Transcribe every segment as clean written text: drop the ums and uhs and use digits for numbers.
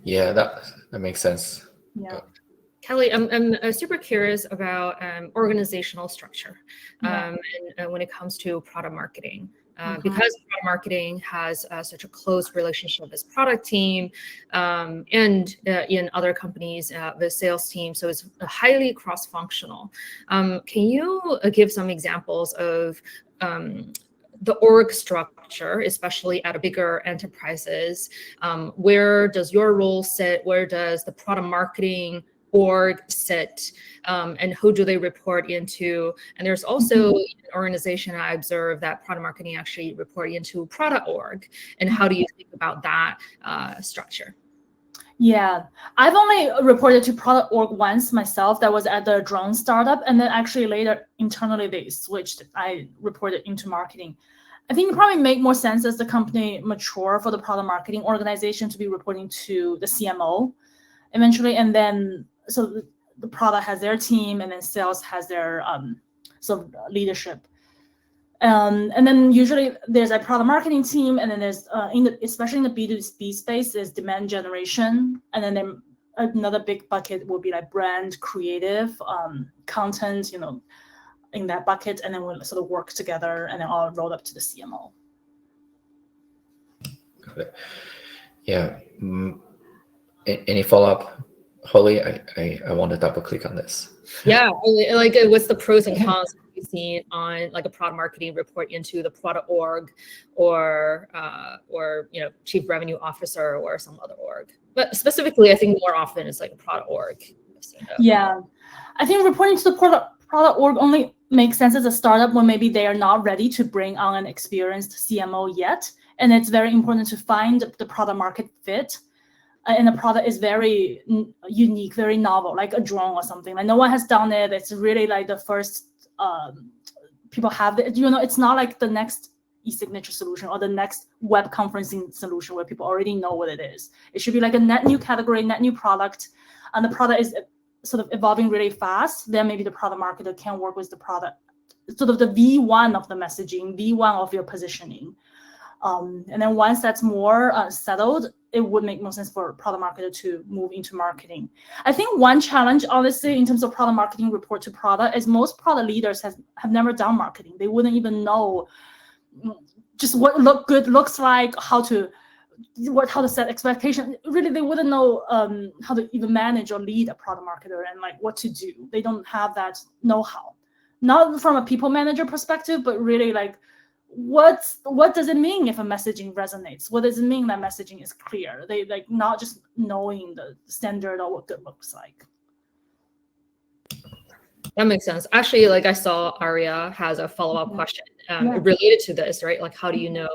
Yeah, that makes sense. Yeah. Kelly, I'm super curious about organizational structure and when it comes to product marketing. Because product marketing has such a close relationship with product team and in other companies, the sales team. So it's highly cross-functional. Can you give some examples of the org structure, especially at bigger enterprises? Where does your role sit? Where does the product marketing org sit, and who do they report into? And there's also an organization I observed that product marketing actually report into product org. And how do you think about that structure? Yeah, I've only reported to product org once myself. That was at the drone startup, and then actually later internally they switched. I reported into marketing. I think it probably make more sense as the company mature for the product marketing organization to be reporting to the CMO eventually, and then so the product has their team, and then sales has their sort of leadership. And then usually there's a product marketing team, and then there's especially in the B2B space, there's demand generation, and then another big bucket will be like brand, creative, content, in that bucket, and then we'll sort of work together, and then all roll up to the CMO. Got it. Yeah. Any follow-up, Holly? I want to double click on this. Yeah, like what's the pros and cons you've seen on like a product marketing report into the product org or chief revenue officer or some other org? But specifically, I think more often it's like a product org. Yeah, I think reporting to the product org only makes sense as a startup when maybe they are not ready to bring on an experienced CMO yet, and it's very important to find the product market fit. And the product is very unique, very novel, like a drone or something. Like no one has done it. It's really like the first people have it. It's not like the next e-signature solution or the next web conferencing solution where people already know what it is. It should be like a net new category, net new product, and the product is sort of evolving really fast. Then maybe the product marketer can work with the product, sort of the V1 of the messaging, V1 of your positioning. And then once that's more settled, it would make more sense for a product marketer to move into marketing. I think one challenge, honestly, in terms of product marketing report to product is most product leaders have never done marketing. They wouldn't even know just what look good looks like, how to set expectation. Really, they wouldn't know how to even manage or lead a product marketer and like what to do. They don't have that know-how. Not from a people manager perspective, but really like, what does it mean if a messaging resonates? What does it mean that messaging is clear? They like not just knowing the standard or what good looks like. That makes sense. Actually, like I saw Aria has a follow-up question related to this, right? Like, how do you know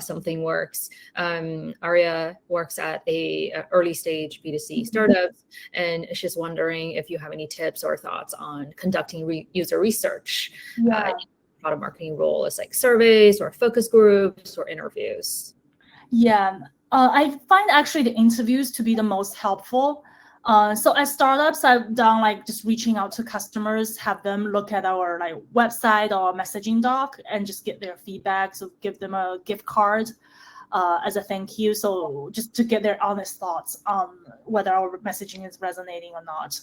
something works? Aria works at a early stage B2C startups, and she's wondering if you have any tips or thoughts on conducting user research. Product marketing role is like surveys or focus groups or interviews. Yeah, I find actually the interviews to be the most helpful. So at startups, I've done like just reaching out to customers, have them look at our like website or messaging doc and just get their feedback. So give them a gift card as a thank you. So just to get their honest thoughts on whether our messaging is resonating or not.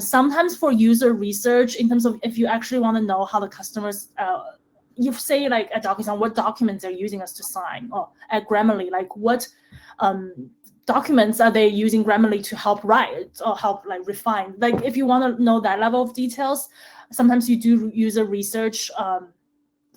Sometimes for user research, in terms of if you actually want to know how the customers, you say like at DocuSign, what documents they're using us to sign, or at Grammarly, like what documents are they using Grammarly to help write or help like refine? Like if you want to know that level of details, sometimes you do user research.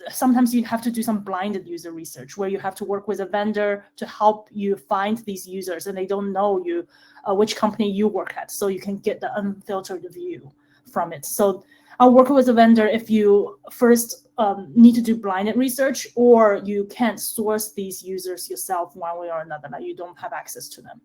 Sometimes you have to do some blinded user research where you have to work with a vendor to help you find these users, and they don't know you, which company you work at, so you can get the unfiltered view from it. So I'll work with a vendor if you first need to do blinded research, or you can't source these users yourself one way or another, like you don't have access to them.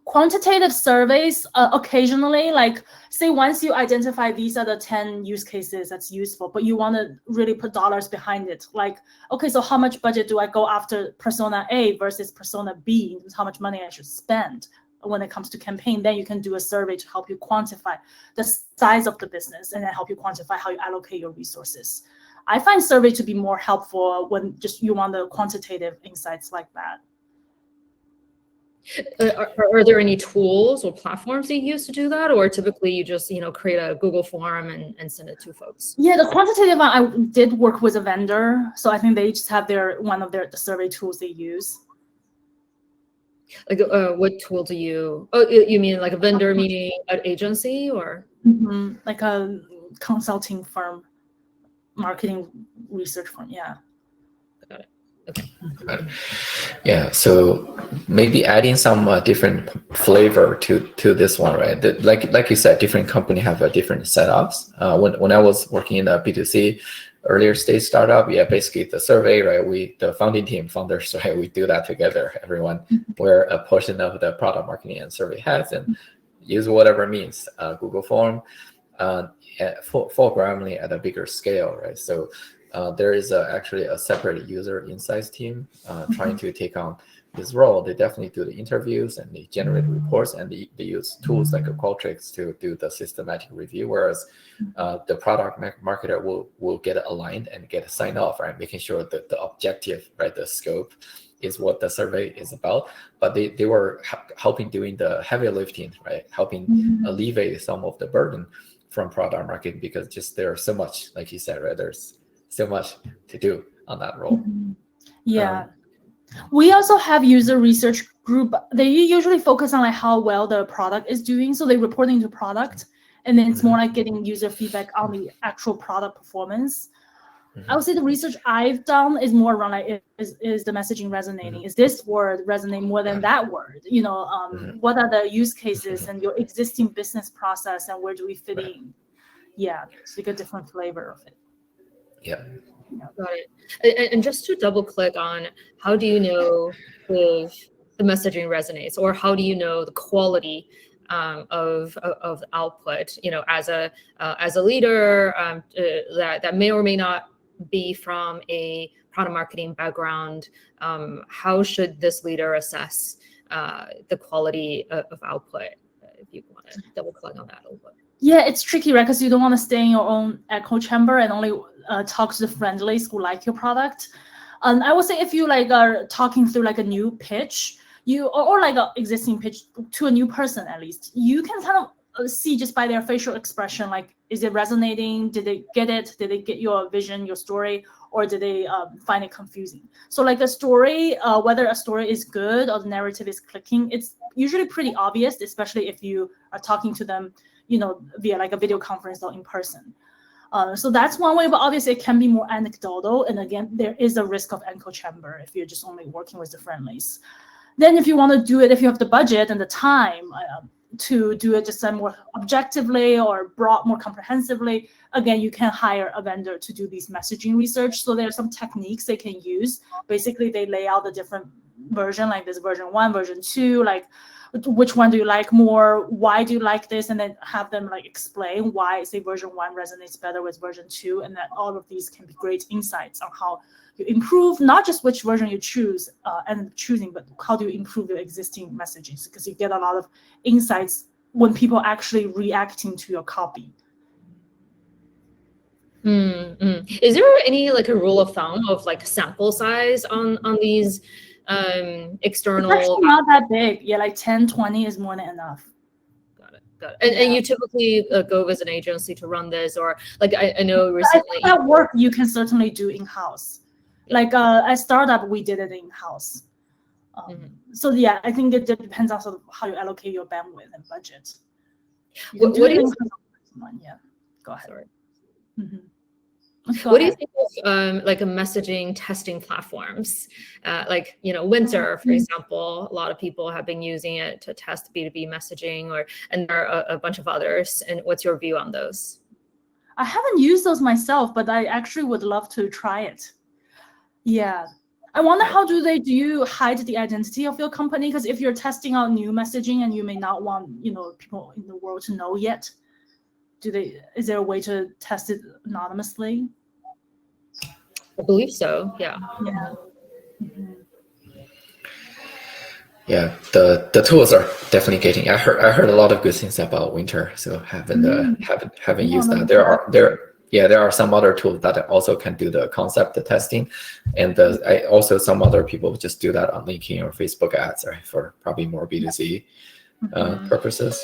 Quantitative surveys, occasionally, like say once you identify these are the 10 use cases that's useful, but you want to really put dollars behind it. Like, okay, so how much budget do I go after persona A versus persona B? How much money I should spend when it comes to campaign? Then you can do a survey to help you quantify the size of the business and then help you quantify how you allocate your resources. I find survey to be more helpful when just you want the quantitative insights like that. Are there any tools or platforms that you use to do that, or typically you just create a Google form and send it to folks? Yeah, the quantitative one, I did work with a vendor, so I think they just have one of the survey tools they use. Like what tool do you? Oh, you mean like a vendor, meaning an agency, or like a consulting firm, marketing research firm? Yeah. Got it. Okay. Yeah, so maybe adding some different flavor to this one, right? Like you said, different company have different setups. When I was working in a B2C earlier stage startup, yeah, basically the survey, right? The founding team, founders, right? We do that together. Everyone wear a portion of the product marketing and survey hats and use whatever means, Google form, for Grammarly at a bigger scale, right? So there is actually a separate user insights team trying to take on this role. They definitely do the interviews and they generate reports, and they use tools like Qualtrics to do the systematic review, whereas the product marketer will get aligned and get a sign off, right? Making sure that the objective, right, the scope is what the survey is about. But they were helping doing the heavy lifting, right? Helping alleviate some of the burden from product marketing, because just there's so much, like you said, right? There's so much to do on that role. Yeah. We also have user research group. They usually focus on like how well the product is doing. So they report into product, and then it's more like getting user feedback on the actual product performance. I would say the research I've done is more around like, is the messaging resonating? Is this word resonate more than that word? What are the use cases and your existing business process, and where do we fit in? Yeah, it's like a different flavor of it. Yeah. Got it. And just to double click on, how do you know if the messaging resonates, or how do you know the quality of the output? As a leader that may or may not be from a product marketing background, how should this leader assess the quality of output? If you want to double click on that a little bit. Yeah, it's tricky, right? Because you don't want to stay in your own echo chamber and only talk to the friendlies who like your product. I would say if you like are talking through like a new pitch, or like an existing pitch to a new person, at least you can kind of see just by their facial expression, like, is it resonating? Did they get it? Did they get your vision, your story, or did they find it confusing? So like the story, whether a story is good or the narrative is clicking, it's usually pretty obvious, especially if you are talking to them, via like a video conference or in person. So that's one way, but obviously it can be more anecdotal. And again, there is a risk of echo chamber if you're just only working with the friendlies. Then if you want to do it, if you have the budget and the time to do it just more objectively or more comprehensively, again, you can hire a vendor to do these messaging research. So there are some techniques they can use. Basically, they lay out the different version, like this version 1, version 2, like which one do you like more? Why do you like this? And then have them like explain why, say, version 1 resonates better with version 2, and that all of these can be great insights on how you improve, not just which version you choose and choosing, but how do you improve your existing messages? Because you get a lot of insights when people actually reacting to your copy. Is there any like a rule of thumb of like sample size on these external? It's actually not that big. Yeah, like 10, 20 is more than enough. Got it. And you typically go with an agency to run this, or like I know recently that work you can certainly do in-house. Like at startup, we did it in-house. So yeah, I think it depends on sort of how you allocate your bandwidth and budget. What do you? Yeah, go ahead. Sorry. What do you think of like a messaging testing platforms? Like, Winter, for example, a lot of people have been using it to test B2B messaging, and there are a bunch of others. And what's your view on those? I haven't used those myself, but I actually would love to try it. Yeah. I wonder do you hide the identity of your company? Because if you're testing out new messaging and you may not want, people in the world to know yet, is there a way to test it anonymously? I believe so. Yeah. Yeah, the tools are definitely getting. I heard a lot of good things about Winter, so haven't used that. Yeah, there are some other tools that also can do the concept, the testing, and also some other people just do that on LinkedIn or Facebook ads, right, for probably more B2C purposes.